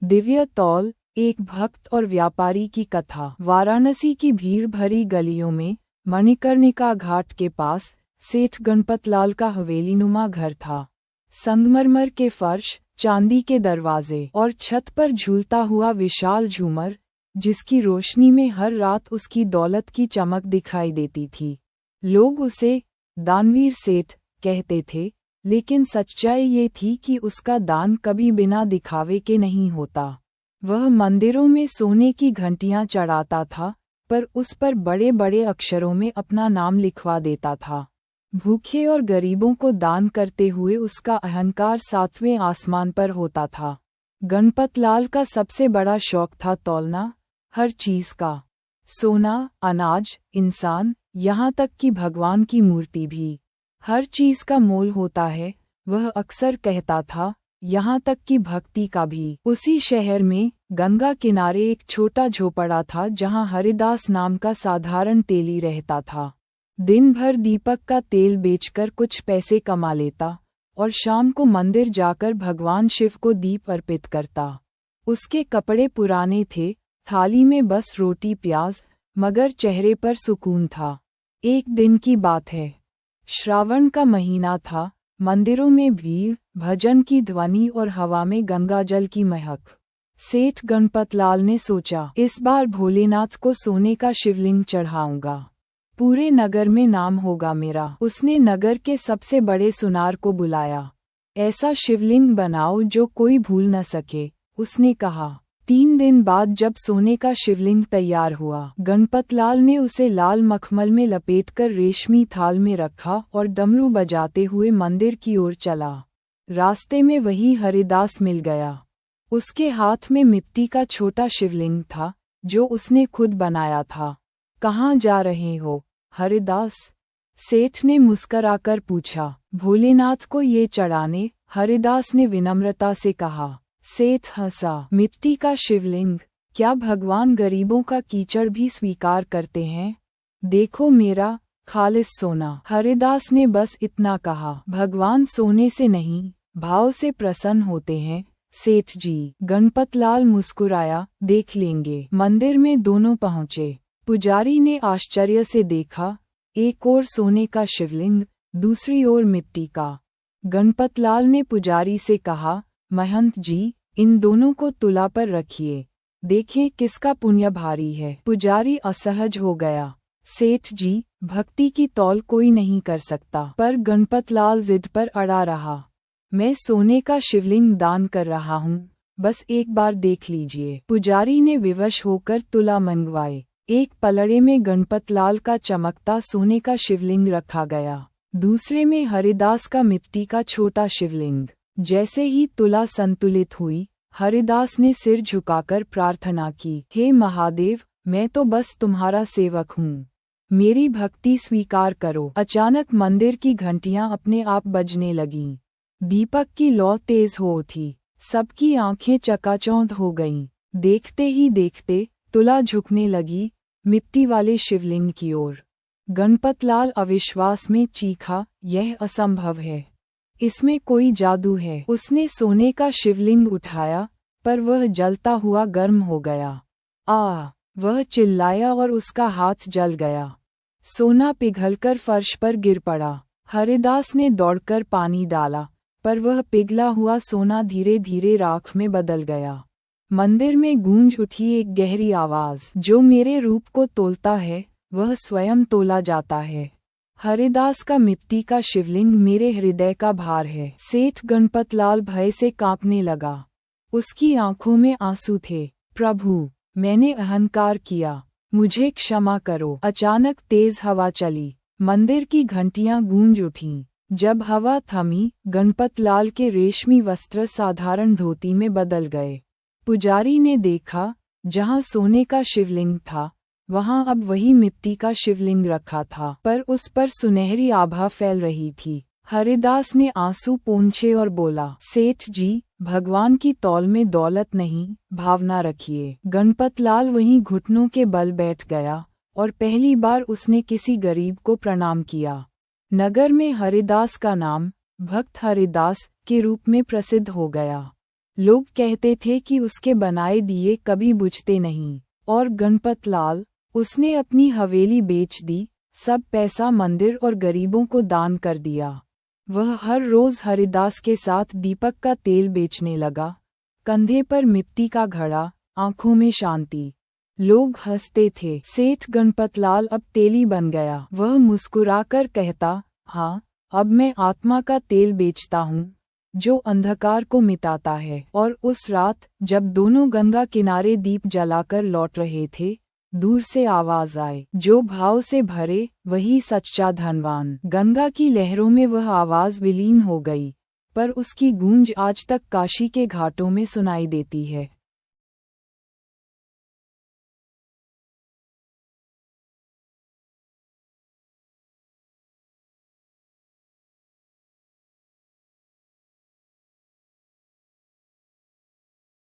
दिव्य तौल, एक भक्त और व्यापारी की कथा। वाराणसी की भीड़ भरी गलियों में मणिकर्णिका घाट के पास सेठ गणपतलाल का हवेलीनुमा घर था। संगमरमर के फर्श, चांदी के दरवाजे और छत पर झूलता हुआ विशाल झूमर, जिसकी रोशनी में हर रात उसकी दौलत की चमक दिखाई देती थी। लोग उसे दानवीर सेठ कहते थे, लेकिन सच्चाई ये थी कि उसका दान कभी बिना दिखावे के नहीं होता। वह मंदिरों में सोने की घंटियां चढ़ाता था, पर उस पर बड़े बड़े अक्षरों में अपना नाम लिखवा देता था। भूखे और गरीबों को दान करते हुए उसका अहंकार 7वें आसमान पर होता था। गणपतलाल का सबसे बड़ा शौक था तौलना, हर चीज का। सोना, अनाज, इंसान, यहाँ तक कि भगवान की मूर्ति भी। हर चीज का मोल होता है, वह अक्सर कहता था, यहाँ तक कि भक्ति का भी। उसी शहर में गंगा किनारे एक छोटा झोपड़ा था जहाँ हरिदास नाम का साधारण तेली रहता था। दिन भर दीपक का तेल बेचकर कुछ पैसे कमा लेता और शाम को मंदिर जाकर भगवान शिव को दीप अर्पित करता। उसके कपड़े पुराने थे, थाली में बस रोटी प्याज, मगर चेहरे पर सुकून था। एक दिन की बात है, श्रावण का महीना था। मंदिरों में भीड़, भजन की ध्वनि और हवा में गंगाजल की महक। सेठ गणपतलाल ने सोचा, इस बार भोलेनाथ को सोने का शिवलिंग चढ़ाऊंगा, पूरे नगर में नाम होगा मेरा। उसने नगर के सबसे बड़े सुनार को बुलाया। ऐसा शिवलिंग बनाओ जो कोई भूल न सके, उसने कहा। 3 दिन बाद जब सोने का शिवलिंग तैयार हुआ, गणपतलाल ने उसे लाल मखमल में लपेटकर रेशमी थाल में रखा और डमरू बजाते हुए मंदिर की ओर चला। रास्ते में वही हरिदास मिल गया। उसके हाथ में मिट्टी का छोटा शिवलिंग था, जो उसने खुद बनाया था। कहाँ जा रहे हो, हरिदास? सेठ ने मुस्कराकर पूछा। भोलेनाथ को ये चढ़ाने, हरिदास ने विनम्रता से कहा। सेठ हंसा। मिट्टी का शिवलिंग, क्या भगवान गरीबों का कीचड़ भी स्वीकार करते हैं? देखो मेरा खालिस सोना। हरिदास ने बस इतना कहा। भगवान सोने से नहीं, भाव से प्रसन्न होते हैं सेठ जी। गणपतलाल मुस्कुराया, देख लेंगे। मंदिर में दोनों पहुँचे। पुजारी ने आश्चर्य से देखा, एक ओर सोने का शिवलिंग, दूसरी ओर मिट्टी का। गणपतलाल ने पुजारी से कहा, महंत जी, इन दोनों को तुला पर रखिए, देखें किसका पुण्य भारी है। पुजारी असहज हो गया। सेठ जी, भक्ति की तौल कोई नहीं कर सकता। पर गणपतलाल जिद पर अड़ा रहा। मैं सोने का शिवलिंग दान कर रहा हूँ, बस एक बार देख लीजिए। पुजारी ने विवश होकर तुला मंगवाए। एक पलड़े में गणपतलाल का चमकता सोने का शिवलिंग रखा गया, दूसरे में हरिदास का मिट्टी का छोटा शिवलिंग। जैसे ही तुला संतुलित हुई, हरिदास ने सिर झुकाकर प्रार्थना की, हे महादेव, मैं तो बस तुम्हारा सेवक हूँ, मेरी भक्ति स्वीकार करो। अचानक मंदिर की घंटियां अपने आप बजने लगीं। दीपक की लौ तेज हो उठी, सबकी आंखें चकाचौंध हो गईं। देखते ही देखते तुला झुकने लगी, मिट्टी वाले शिवलिंग की ओर। गणपतलाल अविश्वास में चीखा, यह असंभव है, इसमें कोई जादू है। उसने सोने का शिवलिंग उठाया, पर वह जलता हुआ गर्म हो गया। वह चिल्लाया और उसका हाथ जल गया। सोना पिघलकर फर्श पर गिर पड़ा। हरिदास ने दौड़कर पानी डाला, पर वह पिघला हुआ सोना धीरे धीरे राख में बदल गया। मंदिर में गूंज उठी एक गहरी आवाज, जो मेरे रूप को तोलता है, वह स्वयं तोला जाता है। हरिदास का मिट्टी का शिवलिंग मेरे हृदय का भार है। सेठ गणपतलाल भय से कांपने लगा। उसकी आंखों में आंसू थे। प्रभु, मैंने अहंकार किया, मुझे क्षमा करो। अचानक तेज हवा चली, मंदिर की घंटियां गूंज उठीं। जब हवा थमी, गणपतलाल के रेशमी वस्त्र साधारण धोती में बदल गए। पुजारी ने देखा, जहां सोने का शिवलिंग था, वहां अब वही मिट्टी का शिवलिंग रखा था, पर उस पर सुनहरी आभा फैल रही थी। हरिदास ने आंसू पोंछे और बोला, सेठ जी, भगवान की तौल में दौलत नहीं, भावना रखिए। गणपतलाल वहीं घुटनों के बल बैठ गया और पहली बार उसने किसी गरीब को प्रणाम किया। नगर में हरिदास का नाम भक्त हरिदास के रूप में प्रसिद्ध हो गया। लोग कहते थे कि उसके बनाए दिए कभी बुझते नहीं। और गणपत लाल, उसने अपनी हवेली बेच दी, सब पैसा मंदिर और गरीबों को दान कर दिया। वह हर रोज हरिदास के साथ दीपक का तेल बेचने लगा, कंधे पर मिट्टी का घड़ा, आंखों में शांति। लोग हंसते थे। सेठ गणपतलाल अब तेली बन गया। वह मुस्कुराकर कहता, हाँ, अब मैं आत्मा का तेल बेचता हूँ, जो अंधकार को मिटाता है। और उस रात, जब दोनों गंगा किनारे दीप जलाकर लौट रहे थे, दूर से आवाज आए, जो भाव से भरे वही सच्चा धनवान। गंगा की लहरों में वह आवाज विलीन हो गई, पर उसकी गूंज आज तक काशी के घाटों में सुनाई देती है।